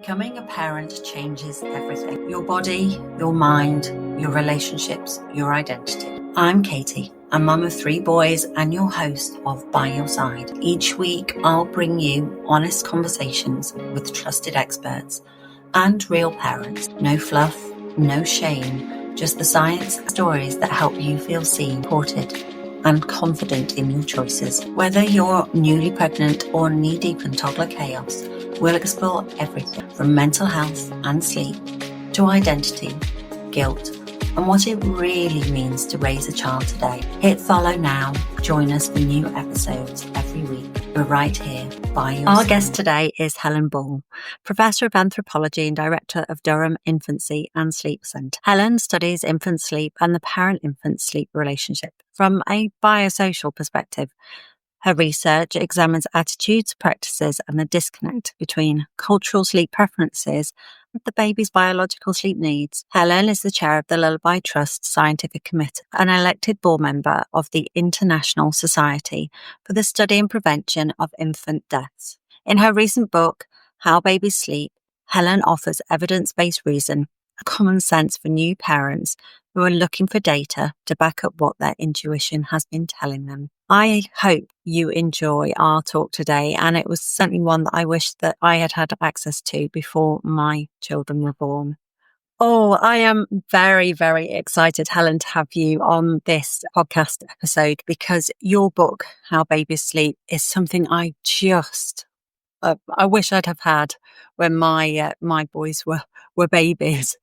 Becoming a parent changes everything. Your body, your mind, your relationships, your identity. I'm Katie, a mum of 3 boys and your host of By Your Side. Each week, I'll bring you honest conversations with trusted experts and real parents. No fluff, no shame, just the science stories that help you feel seen, supported, and confident in your choices. Whether you're newly pregnant or knee-deep in toddler chaos, we'll explore everything from mental health and sleep to identity, guilt, and what it really means to raise a child today. Hit follow now. Join us for new episodes every week. We're right here by your side. Our guest today is Helen Ball, Professor of Anthropology and Director of Durham Infancy and Sleep Centre. Helen studies infant sleep and the parent-infant sleep relationship from a biosocial perspective. Her research examines attitudes, practices, and the disconnect between cultural sleep preferences and the baby's biological sleep needs. Helen is the chair of the Lullaby Trust Scientific Committee, an elected board member of the International Society for the Study and Prevention of Infant Deaths. In her recent book, How Babies Sleep, Helen offers evidence-based reason, a common sense for new parents who are looking for data to back up what their intuition has been telling them. I hope you enjoy our talk today, and it was certainly one that I wish that I had had access to before my children were born. Oh, I am very, very excited, Helen, to have you on this podcast episode because your book, How Babies Sleep, is something I wish I'd have had when my boys were babies.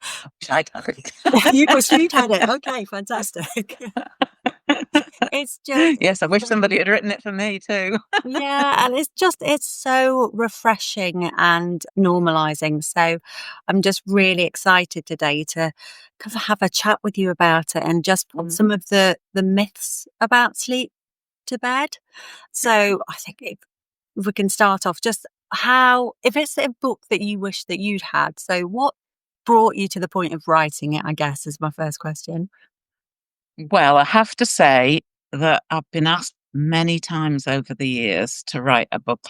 I'd had it. You wish you'd had it. Okay, fantastic. It's just yes, I wish somebody had written it for me too. Yeah, and it's so refreshing and normalizing. So I'm just really excited today to kind of have a chat with you about it and just put some of the myths about sleep to bed. So I think if we can start off just if it's a book that you wish that you'd had, so what brought you to the point of writing it, I guess, is my first question. Well, I have to say that I've been asked many times over the years to write a book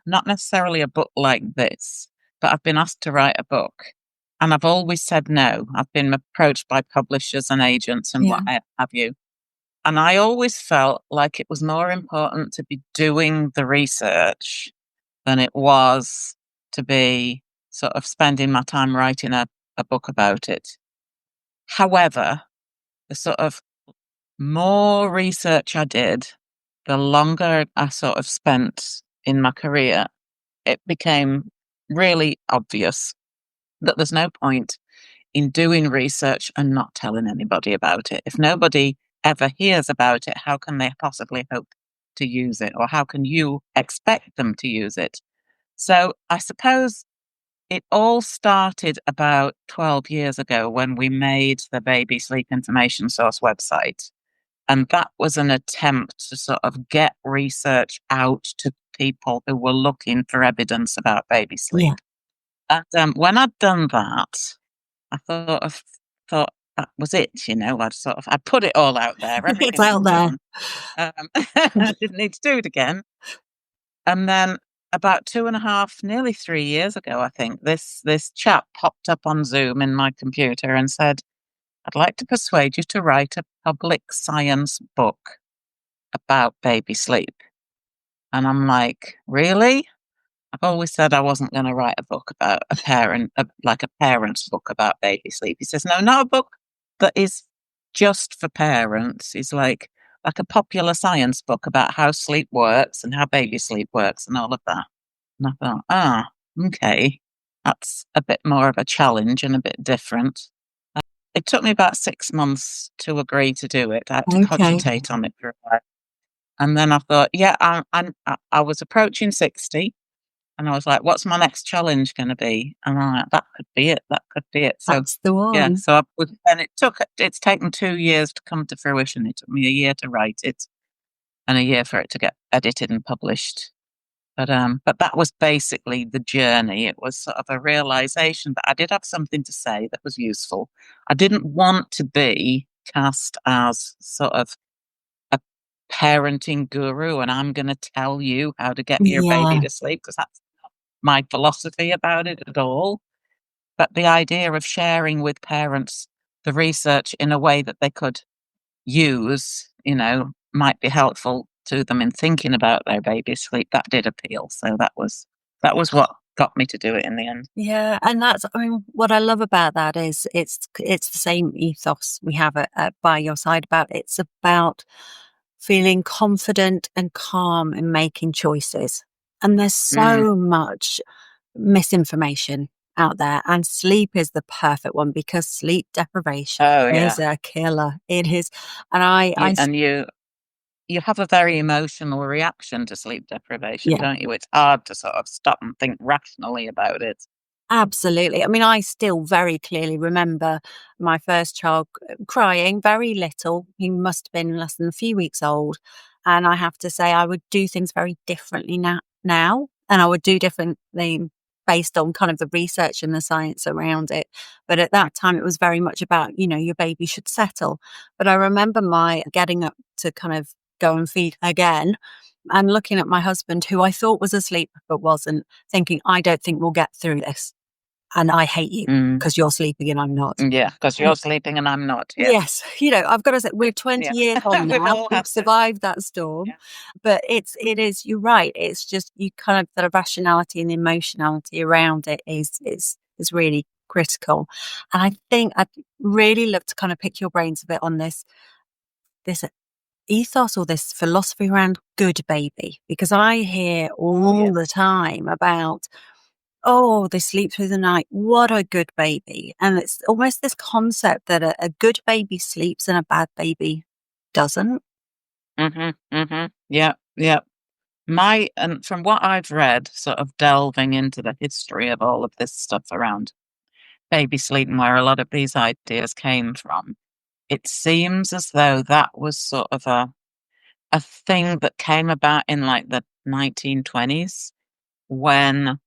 not necessarily a book like this, but I've been asked to write a book. And I've always said no. I've been approached by publishers and agents and what have you. And I always felt like it was more important to be doing the research than it was to be sort of spending my time writing a book about it. However, the sort of more research I did, the longer I sort of spent in my career, it became really obvious that there's no point in doing research and not telling anybody about it. If nobody ever hears about it, how can they possibly hope to use it? Or how can you expect them to use it? So I suppose it all started about 12 years ago when we made the Baby Sleep Information Source website. And that was an attempt to sort of get research out to people who were looking for evidence about baby sleep. Yeah. And when I'd done that, I thought that was it, I put it all out there. It's out there. I didn't need to do it again. And then about 2.5, nearly 3 years ago, I think, this chap popped up on Zoom in my computer and said, I'd like to persuade you to write a public science book about baby sleep. And I'm like, really? I've always said I wasn't going to write a book about a parent's book about baby sleep. He says, no, not a book that is just for parents. It's like a popular science book about how sleep works and how baby sleep works and all of that. And I thought, okay, that's a bit more of a challenge and a bit different. It took me about 6 months to agree to do it. I had to cogitate on it for a while. And then I thought, I was approaching 60. And I was like, what's my next challenge going to be? And I'm like, that could be it. That could be it. So that's the one. Yeah. So it's taken 2 years to come to fruition. It took me a year to write it and a year for it to get edited and published. But that was basically the journey. It was sort of a realization that I did have something to say that was useful. I didn't want to be cast as sort of a parenting guru and I'm going to tell you how to get your baby to sleep because that's not my philosophy about it at all. But the idea of sharing with parents the research in a way that they could use, might be helpful to them in thinking about their baby's sleep, that did appeal. So that was what got me to do it in the end. Yeah, and I mean, what I love about that is it's the same ethos we have at By Your Side about. It's about feeling confident and calm in making choices. And there's Mm. so much misinformation out there, and sleep is the perfect one because sleep deprivation Oh is yeah. a killer. It is, and You have a very emotional reaction to sleep deprivation, yeah. don't you? It's hard to sort of stop and think rationally about it. Absolutely. I mean, I still very clearly remember my first child crying, very little. He must have been less than a few weeks old. And I have to say, I would do things very differently now. And I would do differently based on kind of the research and the science around it. But at that time, it was very much about, your baby should settle. But I remember my getting up to kind of go and feed again and looking at my husband, who I thought was asleep but wasn't, thinking, I don't think we'll get through this. And I hate you Mm. because you're sleeping and I'm not. Yeah, because And you're sleeping and I'm not. Yeah, yes, I've got to say, we're 20 yeah. years on We've now. all We've had to. survived that storm. Yeah. But you're right. It's just you kind of the rationality and the emotionality around it is really critical. And I think I'd really love to kind of pick your brains a bit on this ethos or this philosophy around good baby, because I hear Oh all yeah. the time about, oh, they sleep through the night. What a good baby. And it's almost this concept that a good baby sleeps and a bad baby doesn't. Yeah, yeah. And from what I've read, sort of delving into the history of all of this stuff around baby sleep and where a lot of these ideas came from, it seems as though that was sort of a thing that came about in like the 1920s when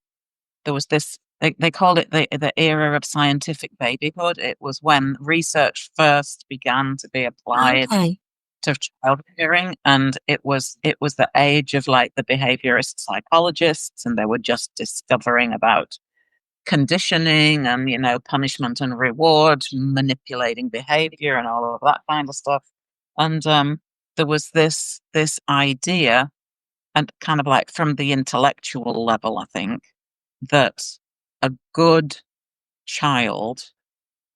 there was this, they called it the era of scientific babyhood. It was when research first began to be applied Okay. to child rearing, and it was the age of like the behaviorist psychologists, and they were just discovering about conditioning and punishment and reward, manipulating behavior and all of that kind of stuff. And there was this idea, and kind of like from the intellectual level, I think, that a good child,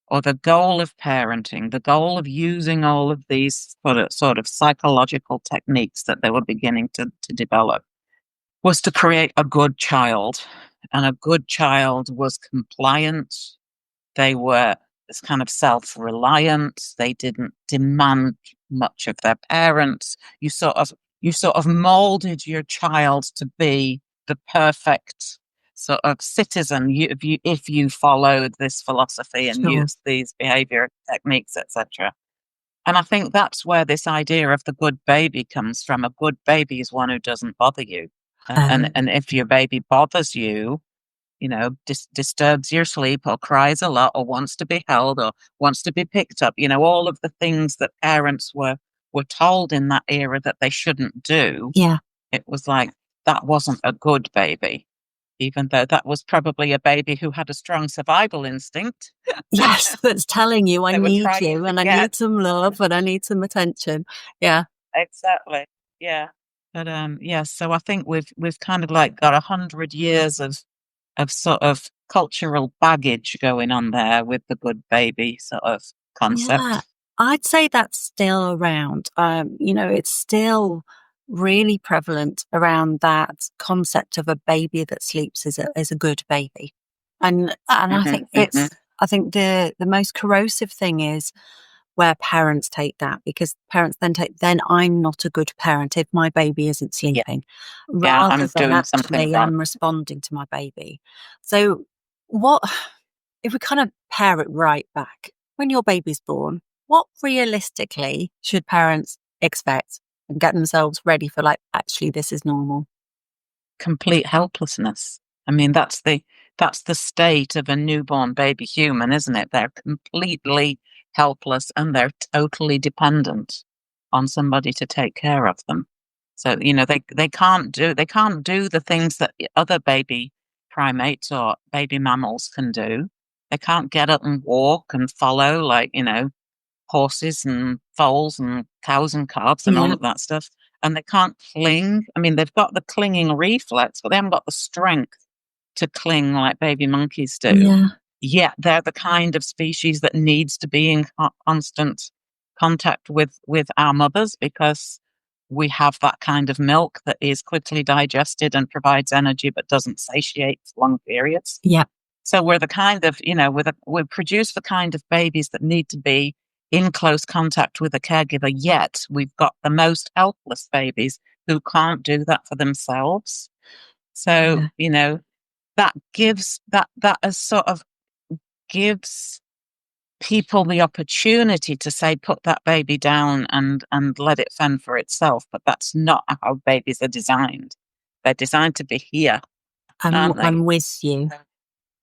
or the goal of parenting, the goal of using all of these sort of psychological techniques that they were beginning to develop, was to create a good child. And a good child was compliant. They were kind of self-reliant. They didn't demand much of their parents. You sort of molded your child to be the perfect sort of citizen, if you followed this philosophy and Sure. used these behavior techniques, etc. And I think that's where this idea of the good baby comes from. A good baby is one who doesn't bother you. And if your baby bothers you, disturbs your sleep or cries a lot or wants to be held or wants to be picked up, all of the things that parents were told in that era that they shouldn't do. Yeah. It was like, that wasn't a good baby, even though that was probably a baby who had a strong survival instinct. Yes, that's telling you I They were need trying you to and I get. need some love and I need some attention. Yeah. Exactly. Yeah. But yeah, so I think we've kind of like got 100 years of sort of cultural baggage going on there with the good baby sort of Yeah, concept. I'd say that's still around. It's still really prevalent around that concept of a baby that sleeps is a good baby, and I Hmm. think Hmm. I think the most corrosive thing is where parents take that, because parents then I'm not a good parent if my baby isn't Yeah. sleeping, Yeah, rather I'm than doing something actually wrong. I'm responding to my baby. So what if we kind of pare it right back? When your baby's born, what realistically should parents expect and get themselves ready for, like, actually this is normal? Complete helplessness. I mean, that's the state of a newborn baby human, isn't it? They're completely helpless and they're totally dependent on somebody to take care of them. So, they can't do the things that other baby primates or baby mammals can do. They can't get up and walk and follow like, horses and foals and cows and calves and all Yeah. of that stuff. And they can't cling. I mean, they've got the clinging reflex, but they haven't got the strength to cling like baby monkeys do. Yeah. Yet they're the kind of species that needs to be in constant contact with our mothers, because we have that kind of milk that is quickly digested and provides energy but doesn't satiate for long periods. Yeah. So we're the kind of, we produce the kind of babies that need to be in close contact with a caregiver, yet we've got the most helpless babies who can't do that for themselves. So, Yeah. that as sort of gives people the opportunity to say, put that baby down and let it fend for itself. But that's not how babies are designed. They're designed to be here, aren't they? I'm with you.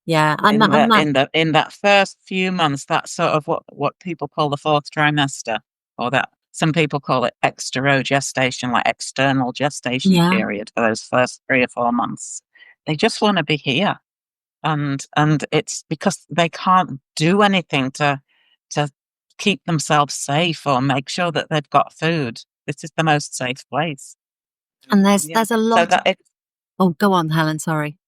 Yeah. And In that, and the that, in that first few months, that's sort of what people call the fourth trimester, or that some people call it extero gestation, like external gestation yeah. period for those first 3 or 4 months. They just want to be here. And it's because they can't do anything to keep themselves safe or make sure that they've got food. This is the most safe place. And Yeah. there's a So lot. Oh, go on, Helen. Sorry.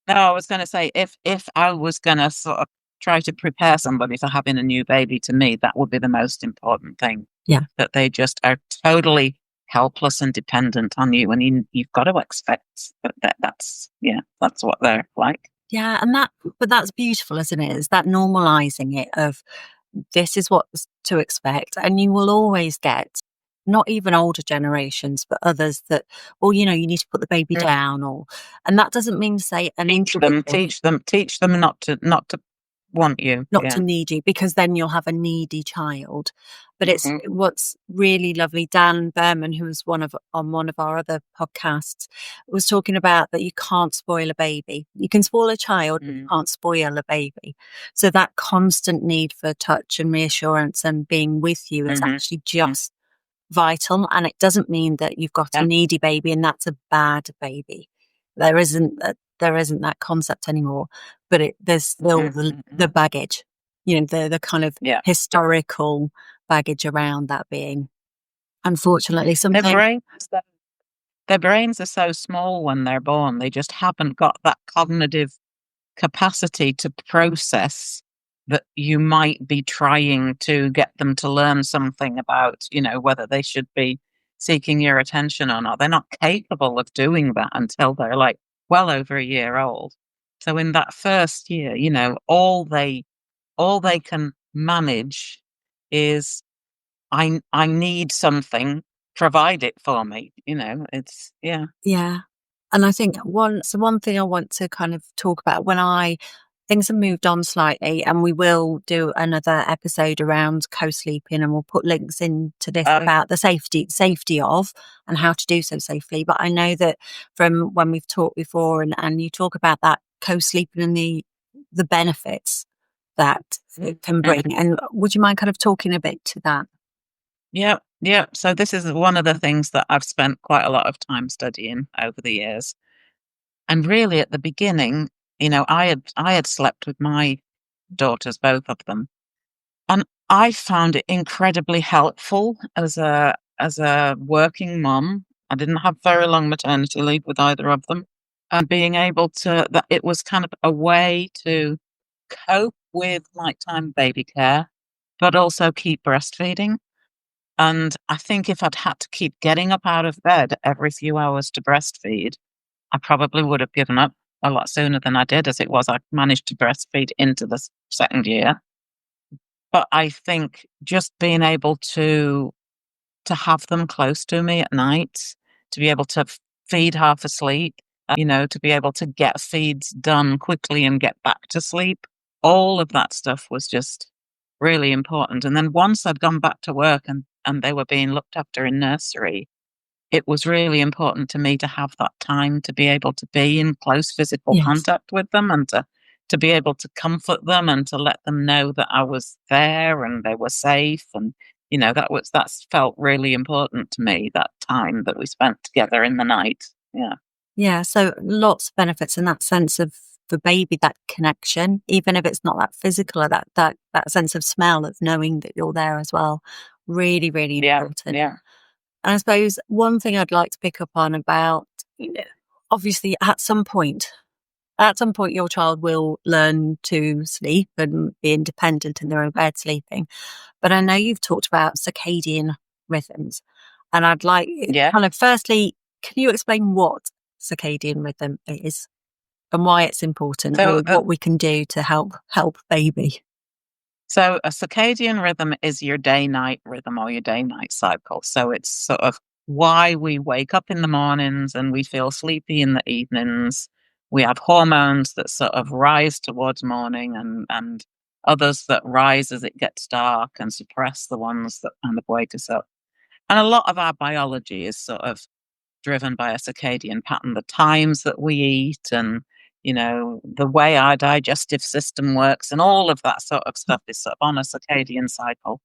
no, I was going to say, if I was going to sort of try to prepare somebody for having a new baby, to me that would be the most important thing. Yeah. That they just are totally helpless and dependent on you, and you've got to expect that's what they're like. Yeah. But that's beautiful, isn't it? Is that normalizing it of this is what to expect. And you will always get not even older generations, but others that, well, you need to put the baby down and that doesn't mean to say an individual Teach them not to want you. not Yeah. to need you, because then you'll have a needy child. But it's Mhm. what's really lovely. Dan Berman, who was on one of our other podcasts, was talking about that you can't spoil a baby. You can spoil a child, but you Mm. can't spoil a baby. So that constant need for touch and reassurance and being with you is Mhm. actually Mm. just vital. And it doesn't mean that you've got a Yeah. needy baby and that's a bad baby. There isn't that concept anymore, but there's still Mm. the baggage, the kind of Yeah. historical baggage around that being, unfortunately, Their something. brains, their brains are so small when they're born. They just haven't got that cognitive capacity to process that you might be trying to get them to learn something about, whether they should be seeking your attention or not. They're not capable of doing that until they're like well over a year old. So in that first year, all they can manage is I need something, provide it for me. It's yeah. Yeah. And I think one thing I want to kind of talk about things have moved on slightly, and we will do another episode around co-sleeping, and we'll put links into this Um, about the safety of and how to do so safely. But I know that from when we've talked before, and you talk about that co-sleeping and the benefits that it can bring. And would you mind kind of talking a bit to that? Yeah, yeah. So this is one of the things that I've spent quite a lot of time studying over the years. And really at the beginning, I had slept with my daughters, both of them. And I found it incredibly helpful as a working mum. I didn't have very long maternity leave with either of them. And being able to that it was kind of a way to cope with nighttime baby care, but also keep breastfeeding. And I think if I'd had to keep getting up out of bed every few hours to breastfeed, I probably would have given up a lot sooner than I did. As it was, I managed to breastfeed into the second year. But I think just being able to have them close to me at night, to be able to feed half asleep, to be able to get feeds done quickly and get back to sleep, all of that stuff was just really important. And then once I'd gone back to work and they were being looked after in nursery, it was really important to me to have that time to be able to be in close physical Yes. contact with them, and to be able to comfort them and to let them know that I was there and they were safe. And, that's felt really important to me, that time that we spent together in the night. Yeah. Yeah, so lots of benefits in that sense of the baby, that connection, even if it's not that physical or that sense of smell of knowing that you're there as well. Really, really Yeah, important. yeah. And I suppose one thing I'd like to pick up on about, obviously at some point your child will learn to sleep and be independent in their own bed sleeping. But I know you've talked about circadian rhythms, and I'd like Yeah. kind of firstly, can you explain what circadian rhythm is and why it's important, So or what we can do to help baby? So a circadian rhythm is your day-night rhythm or your day-night cycle. So it's sort of why we wake up in the mornings and we feel sleepy in the evenings. We have hormones that sort of rise towards morning and others that rise as it gets dark and suppress the ones that kind of wake us up. And a lot of our biology is sort of driven by a circadian pattern, the times that we eat and, the way our digestive system works and all of that sort of stuff is sort of on a circadian cycle.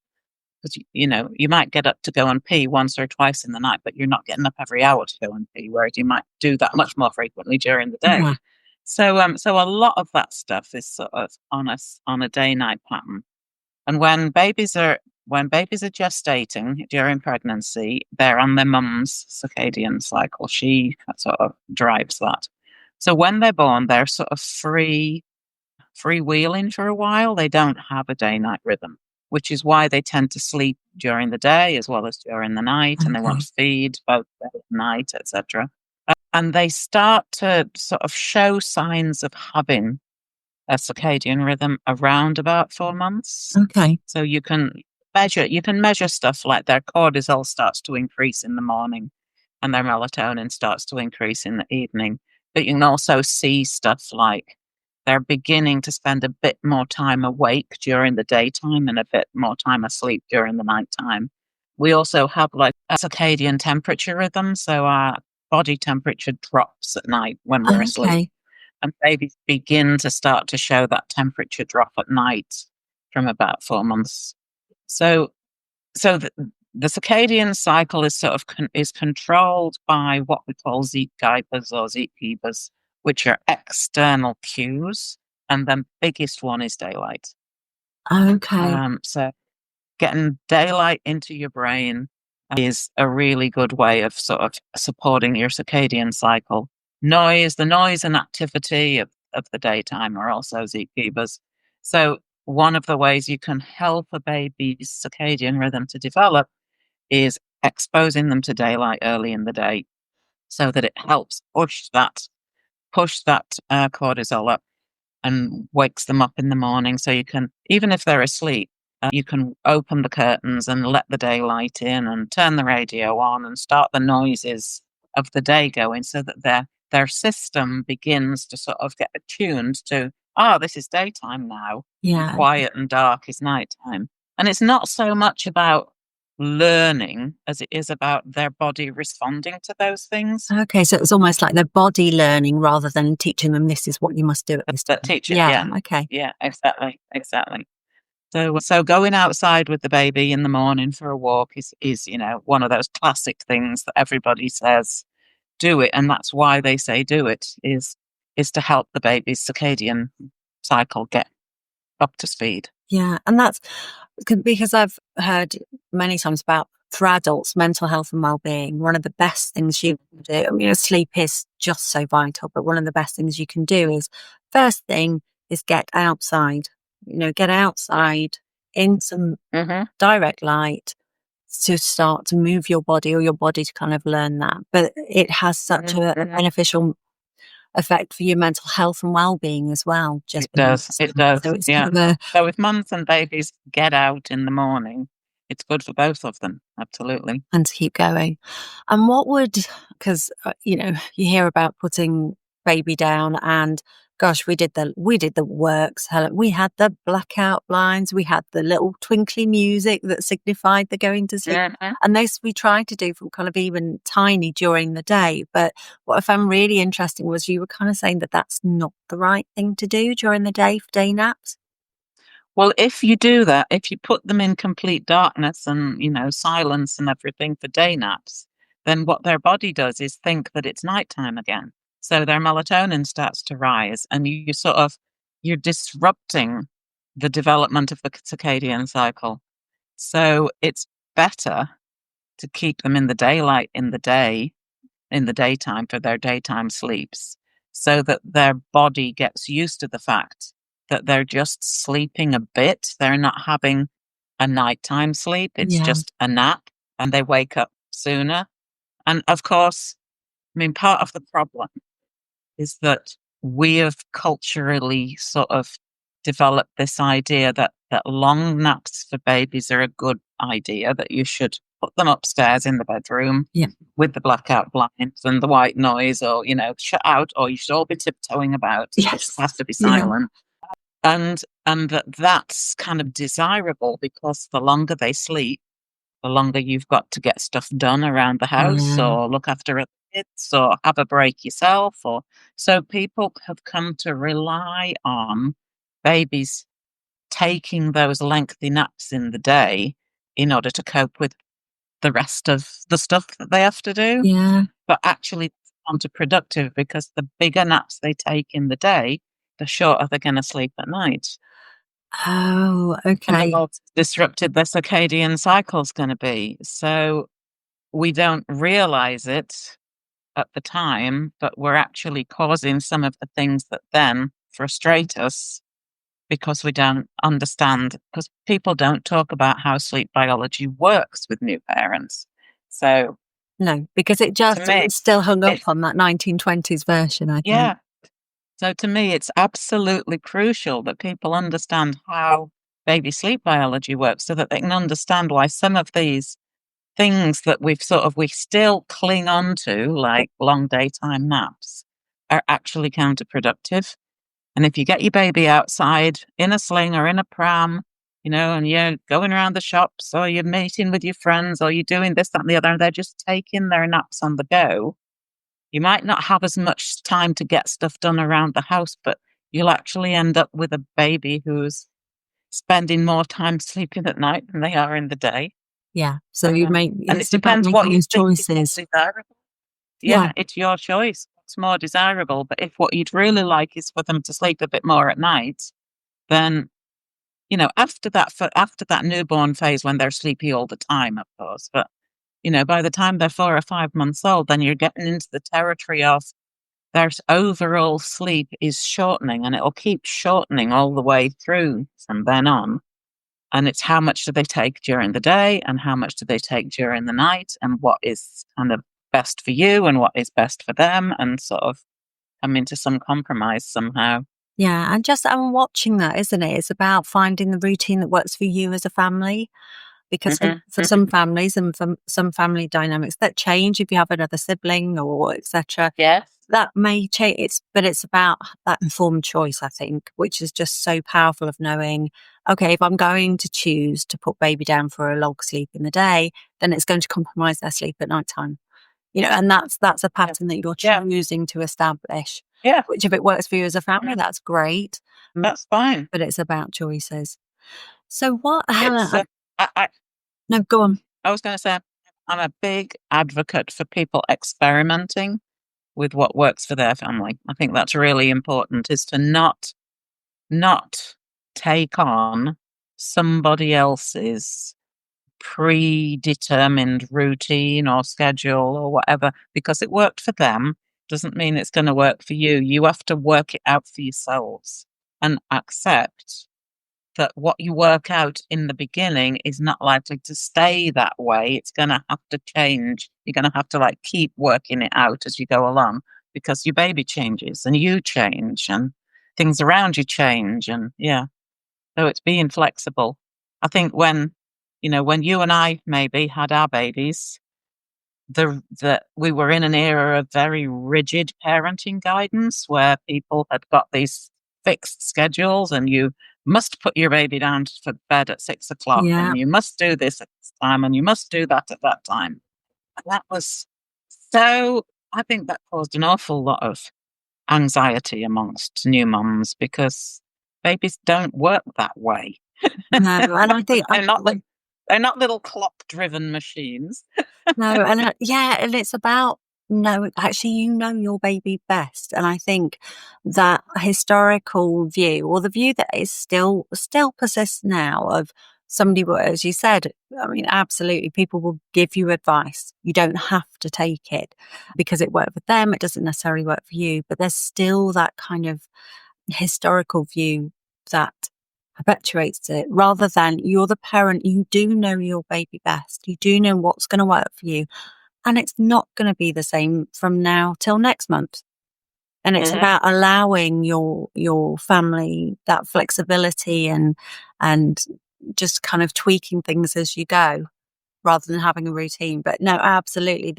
Because, you might get up to go and pee once or twice in the night, but you're not getting up every hour to go and pee, whereas you might do that much more frequently during the day. Yeah. So a lot of that stuff is sort of on a day-night pattern. And when babies are gestating during pregnancy, they're on their mum's circadian cycle. She sort of drives that. So when they're born, they're sort of freewheeling for a while. They don't have a day-night rhythm, which is why they tend to sleep during the day as well as during the night, and they want Okay. to feed both day and night, etc. And they start to sort of show signs of having a circadian rhythm around about 4 months. Okay. So you can measure stuff like their cortisol starts to increase in the morning and their melatonin starts to increase in the evening. But you can also see stuff like they're beginning to spend a bit more time awake during the daytime and a bit more time asleep during the nighttime. We also have like a circadian temperature rhythm. So our body temperature drops at night when we're asleep, Okay. and babies begin to start to show that temperature drop at night from about 4 months. So, so the circadian cycle is sort of is controlled by what we call zeitgebers or zeitgebers, which are external cues, and the biggest one is daylight. Okay. So getting daylight into your brain is a really good way of sort of supporting your circadian cycle. The noise and activity of the daytime are also zeitgebers. So one of the ways you can help a baby's circadian rhythm to develop is exposing them to daylight early in the day so that it helps push that cortisol up and wakes them up in the morning. So you can, even if they're asleep, you can open the curtains and let the daylight in and turn the radio on and start the noises of the day going so that their system begins to sort of get attuned to, this is daytime now, and Yeah. quiet and dark is nighttime. And it's not so much about learning as it is about their body responding to those things Okay. So it's almost like their body learning rather than teaching them this is what you must do at this that time. teach it. Yeah. Yeah, Okay. yeah, exactly, exactly. So going outside with the baby in the morning for a walk is one of those classic things that everybody says do it, and that's why they say do it is to help the baby's circadian cycle get up to speed. Yeah, and that's because I've heard many times about for adults, mental health and well-being, one of the best things you can do. I mean, sleep is just so vital, but one of the best things you can do is first thing is get outside. Get outside in some Hmm. direct light to start to move your body or your body to kind of learn that. But it has such a Hmm. beneficial effect for your mental health and well-being as well, just It being does. outside. It does. So it's kind Yeah. of a So if mums and babies get out in the morning, it's good for both of them. Absolutely. and to keep going. And what would, because you hear about putting baby down, and gosh, we did the works. Helen. We had the blackout blinds, we had the little twinkly music that signified the going to sleep, Hmm. and this we tried to do from kind of even tiny during the day. But what I found really interesting was you were kind of saying that that's not the right thing to do during the day for day naps. Well, if you do that, if you put them in complete darkness and, silence and everything for day naps, then what their body does is think that it's nighttime again. So their melatonin starts to rise, and you're disrupting the development of the circadian cycle. So it's better to keep them in the daylight in the daytime for their daytime sleeps, so that their body gets used to the fact that they're just sleeping a bit. They're not having a nighttime sleep. It's Yeah. just a nap, and they wake up sooner. And of course, I mean, part of the problem is that we have culturally sort of developed this idea that long naps for babies are a good idea, that you should put them upstairs in the bedroom Yeah. with the blackout blinds and the white noise, or, shut out, or you should all be tiptoeing about. It Yes. has to be Yeah. silent. And that's kind of desirable, because the longer they sleep, the longer you've got to get stuff done around the house, Yeah. or look after other kids, or have a break yourself. Or so people have come to rely on babies taking those lengthy naps in the day in order to cope with the rest of the stuff that they have to do. Yeah. But actually, it's counterproductive, because the bigger naps they take in the day, the shorter they're going to sleep at night. Oh, And the okay. more disrupted their circadian cycle is going to be. So we don't realize it at the time, but we're actually causing some of the things that then frustrate us, because we don't understand, because people don't talk about how sleep biology works with new parents. So No, because it to just me, is still hung up it's, on that 1920s version, I think. yeah. So to me, it's absolutely crucial that people understand how baby sleep biology works, so that they can understand why some of these things that we still cling on to, like long daytime naps, are actually counterproductive. And if you get your baby outside in a sling or in a pram, and you're going around the shops, or you're meeting with your friends, or you're doing this, that, and the other, and they're just taking their naps on the go, you might not have as much time to get stuff done around the house, but you'll actually end up with a baby who's spending more time sleeping at night than they are in the day. Yeah. So you And it it's about depends what making you those think is more choices. desirable. Yeah. Yeah, it's your choice. What's more desirable? But if what you'd really like is for them to sleep a bit more at night, then after that newborn phase, when they're sleepy all the time, of course. But by the time they're 4 or 5 months old, then you're getting into the territory of their overall sleep is shortening, and it'll keep shortening all the way through from then on. And it's how much do they take during the day, and how much do they take during the night, and what is kind of best for you and what is best for them, and sort of come into some compromise somehow. Yeah. And just I'm watching that, isn't it? It's about finding the routine that works for you as a family. Because for some families and for some family dynamics that change if you have another sibling or etc. Yes. That may change. It's about that informed choice, I think, which is just so powerful, of knowing, okay, if I'm going to choose to put baby down for a long sleep in the day, then it's going to compromise their sleep at night time. And that's a Yeah. pattern that you're Yeah. choosing to establish. Yeah. Which, if it works for you as a family, that's great. That's fine. But it's about choices. So what, It's, Helen? I, No, go on. I was going to say, I'm a big advocate for people experimenting with what works for their family. I think that's really important, is to not take on somebody else's predetermined routine or schedule or whatever, because it worked for them doesn't mean it's going to work for you. You have to work it out for yourselves, and accept that what you work out in the beginning is not likely to stay that way. It's going to have to change. You're going to have to keep working it out as you go along, because your baby changes and you change and things around you change. And yeah, so it's being flexible. I think when you and I maybe had our babies, that we were in an era of very rigid parenting guidance, where people had got these fixed schedules, and you must put your baby down for bed at 6 o'clock, Yeah. and you must do this at this time, and you must do that at that time. And that was so, I think that caused an awful lot of anxiety amongst new mums, because babies don't work that way. No, and I think they're not like they're not little clock driven machines. no, and yeah, and it's about No, actually, you know your baby best. And I think that historical view, or the view that is still persists now, of somebody, as you said, I mean, absolutely, people will give you advice. You don't have to take it because it worked for them. It doesn't necessarily work for you, but there's still that kind of historical view that perpetuates it, rather than you're the parent, you do know your baby best. You do know what's going to work for you. And it's not going to be the same from now till next month. And it's about allowing your family that flexibility, and just kind of tweaking things as you go, rather than having a routine. But no, absolutely,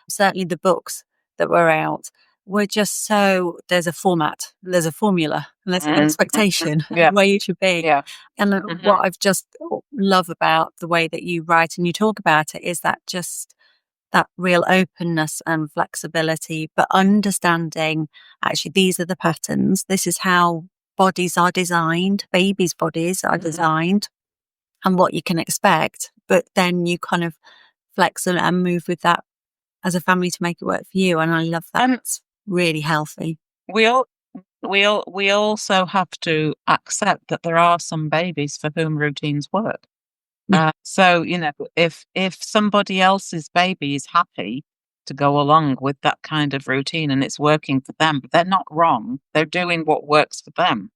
certainly the books that were out were just so, there's a format, there's a formula, and there's an expectation Yeah. of where you should be. Yeah. And what I've just love about the way that you write and you talk about it is that just that real openness and flexibility, but understanding actually these are the patterns. This is how bodies are designed, babies' bodies are designed, and what you can expect. But then you kind of flex and move with that as a family to make it work for you. And I love that. It's really healthy. We also have to accept that there are some babies for whom routines work. So, if somebody else's baby is happy to go along with that kind of routine and it's working for them, they're not wrong. They're doing what works for them.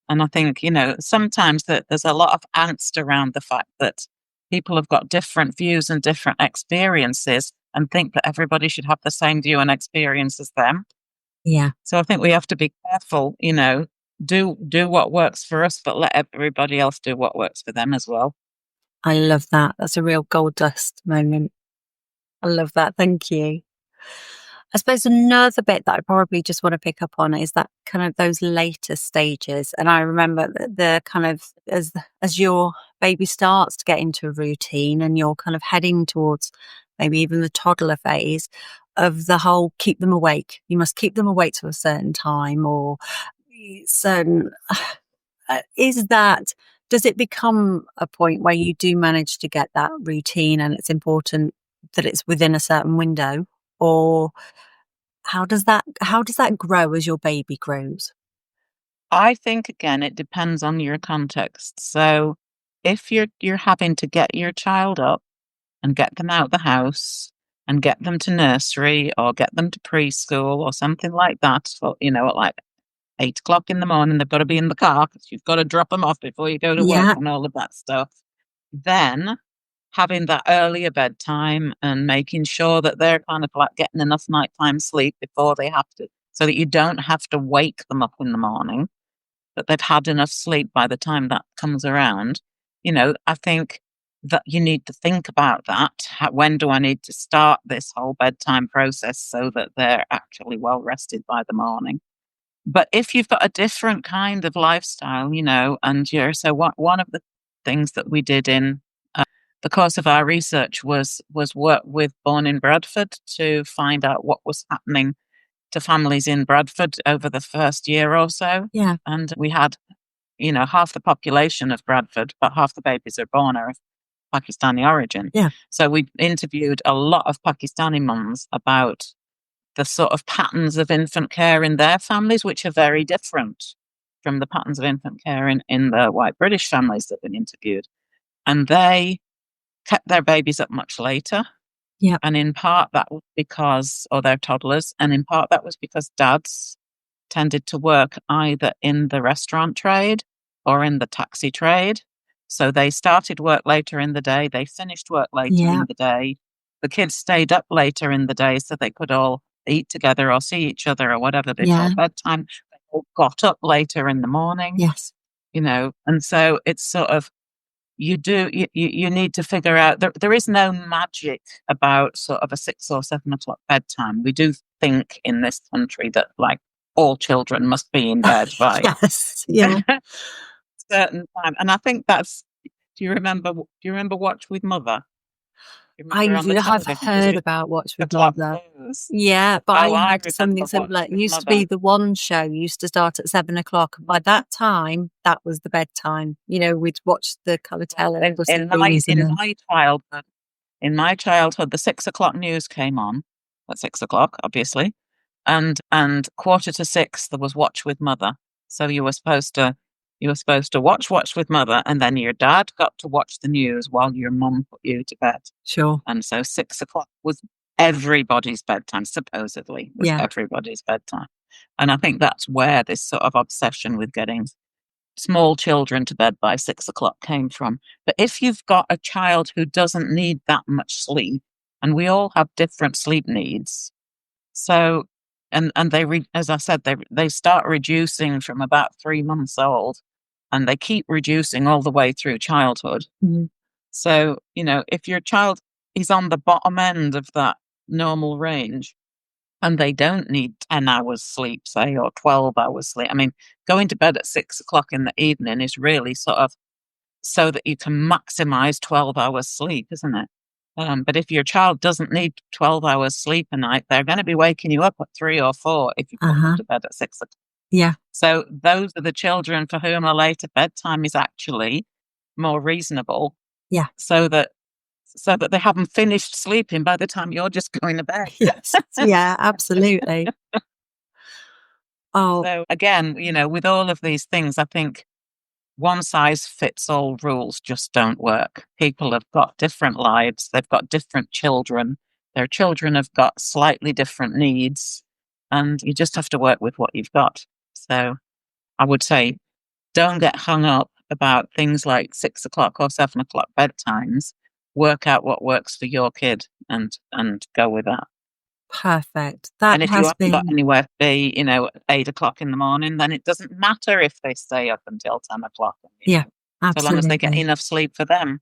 And I think, sometimes there's a lot of angst around the fact that people have got different views and different experiences and think that everybody should have the same view and experience as them. Yeah. So I think we have to be careful, do what works for us, but let everybody else do what works for them as well. I love that. That's a real gold dust moment. I love that. Thank you. I suppose another bit that I probably just want to pick up on is that kind of those later stages. And I remember the kind of, as your baby starts to get into a routine and you're kind of heading towards maybe even the toddler phase, of the whole keep them awake. You must keep them awake to a certain time, or certain. Does it become a point where you do manage to get that routine and it's important that it's within a certain window? Or how does that grow as your baby grows? I think again, it depends on your context. So if you're having to get your child up and get them out the house and get them to nursery or get them to preschool or something like that, at like 8 o'clock in the morning, they've got to be in the car because you've got to drop them off before you go to work and all of that stuff. Then having that earlier bedtime and making sure that they're kind of like getting enough nighttime sleep before they have to, so that you don't have to wake them up in the morning, that they've had enough sleep by the time that comes around. I think that you need to think about that. When do I need to start this whole bedtime process so that they're actually well rested by the morning? But if you've got a different kind of lifestyle, and one of the things that we did in the course of our research was work with Born in Bradford to find out what was happening to families in Bradford over the first year or so. Yeah. And we had, half the population of Bradford, but half the babies are born are of Pakistani origin. Yeah. So we interviewed a lot of Pakistani mums about the sort of patterns of infant care in their families, which are very different from the patterns of infant care in the white British families that have been interviewed. And they kept their babies up much later. Yeah. And in part that was because, or their toddlers, and in part that was because dads tended to work either in the restaurant trade or in the taxi trade. So they started work later in the day, they finished work later in the day. The kids stayed up later in the day so they could all eat together or see each other or whatever before bedtime. They all got up later in the morning. Yes. And so it's sort of, you need to figure out, there is no magic about sort of a 6 or 7 o'clock bedtime. We do think in this country that like all children must be in bed by Yes. Yeah. a certain time. And I think that's, do you remember Watch with Mother? I've heard about Watch with Mother. Yeah, but I had something similar. It used to be the one show used to start at 7 o'clock. By that time, that was the bedtime. We'd watch the colour television. In my childhood, the 6 o'clock news came on, at 6 o'clock, obviously. And 5:45, there was watch with mother. So you were supposed to watch with mother, and then your dad got to watch the news while your mum put you to bed. Sure. And so 6 o'clock was everybody's bedtime, supposedly, was Yeah. everybody's bedtime. And I think that's where this sort of obsession with getting small children to bed by 6 o'clock came from. But if you've got a child who doesn't need that much sleep, and we all have different sleep needs, so and as I said, they start reducing from about 3 months old, and they keep reducing all the way through childhood. Mm-hmm. So, if your child is on the bottom end of that normal range and they don't need 10 hours sleep, say, or 12 hours sleep. I mean, going to bed at 6 o'clock in the evening is really sort of so that you can maximize 12 hours sleep, isn't it? But if your child doesn't need 12 hours sleep a night, they're going to be waking you up at 3 or 4 if you put them to bed at 6 o'clock. Yeah. So those are the children for whom a later bedtime is actually more reasonable. Yeah. So that they haven't finished sleeping by the time you're just going to bed. Yes. Yeah, absolutely. Oh. So again, with all of these things, I think one size fits all rules just don't work. People have got different lives. They've got different children. Their children have got slightly different needs, and you just have to work with what you've got. So I would say, don't get hung up about things like 6 o'clock or 7 o'clock bedtimes. Work out what works for your kid and go with that. Perfect. That And if you haven't got anywhere to be, at 8 o'clock in the morning, then it doesn't matter if they stay up until 10 o'clock. Yeah, absolutely. So long as they get enough sleep for them.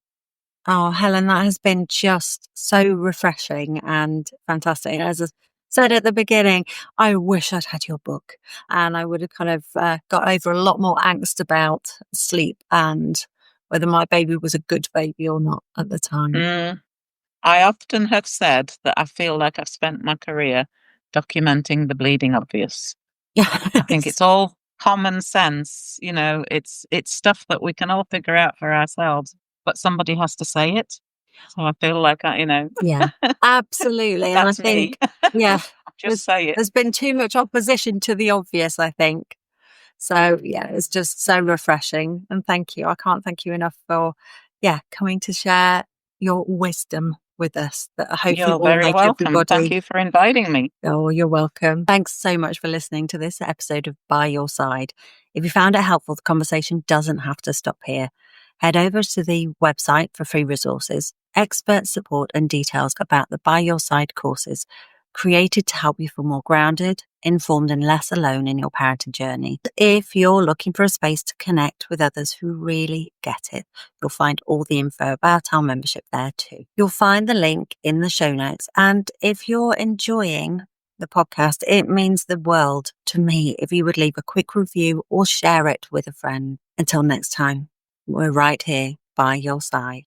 Oh, Helen, that has been just so refreshing and fantastic. As I said at the beginning, I wish I'd had your book, and I would have kind of got over a lot more angst about sleep and whether my baby was a good baby or not at the time. I often have said that I feel like I've spent my career documenting the bleeding obvious. Yeah. I think it's all common sense. It's stuff that we can all figure out for ourselves, but somebody has to say it. So I feel like Yeah, absolutely. And I that's think, me. yeah, Just say it. there's been too much opposition to the obvious, I think. So yeah, it's just so refreshing. And thank you. I can't thank you enough for, coming to share your wisdom with us that hopefully You're will very make welcome. everybody. Thank you for inviting me. Oh, you're welcome. Thanks so much for listening to this episode of By Your Side. If you found it helpful, the conversation doesn't have to stop here. Head over to the website for free resources, expert support, and details about the By Your Side courses created to help you feel more grounded, informed, and less alone in your parenting journey. If you're looking for a space to connect with others who really get it, you'll find all the info about our membership there too. You'll find the link in the show notes. And if you're enjoying the podcast, it means the world to me if you would leave a quick review or share it with a friend. Until next time, we're right here by your side.